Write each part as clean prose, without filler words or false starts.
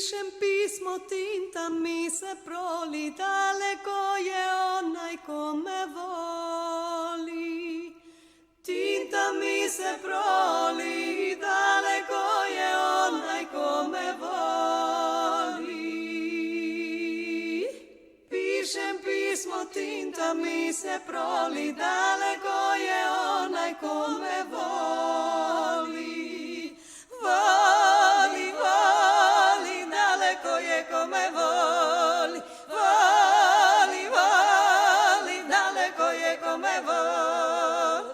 Pišem pismo, tinta mi se proli, daleko je onaj ko me voli. Tinta mi se proli, daleko je onaj ko me voli. Pišem pismo, tinta mi se proli, daleko je onaj ko me voli. Voli, voli, daleko je ko me voli. Voli, voli, daleko je ko me voli.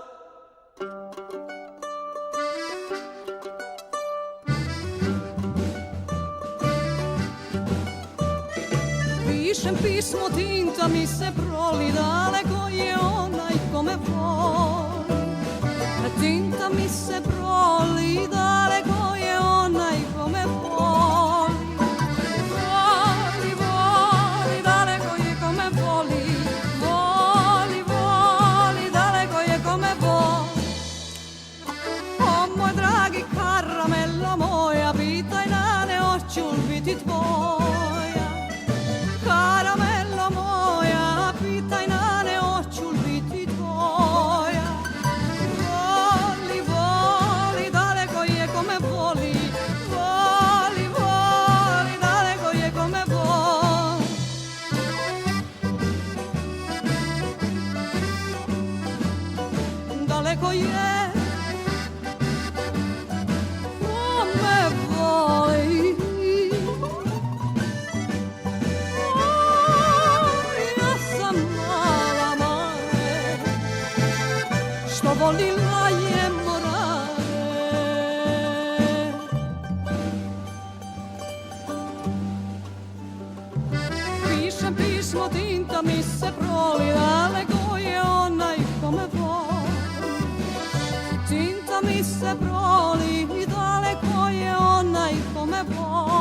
Pišem pismo, tinta mi se proli, daleko je onaj ko me voli. Tinta mi se proli, daleko je onaj ko me voli. Voli, voli, daleko je ko me voli. Voli, voli, daleko je ko me voli. O moj dragi karamello moja, pitaj dane hoću biti tvoja. Karamello moja, pitaj dane hoću biti tvoja. Voli, voli, daleko je ko me voli. Voli, voli, daleko je ko me voli. Daleko je ko me voli. Ja sam mala mare, što volila je morare. Pišem pismo, tinta mi se proli, daleko je onaj ko me voli. Tinta mi se proli, daleko je onaj ko me voli.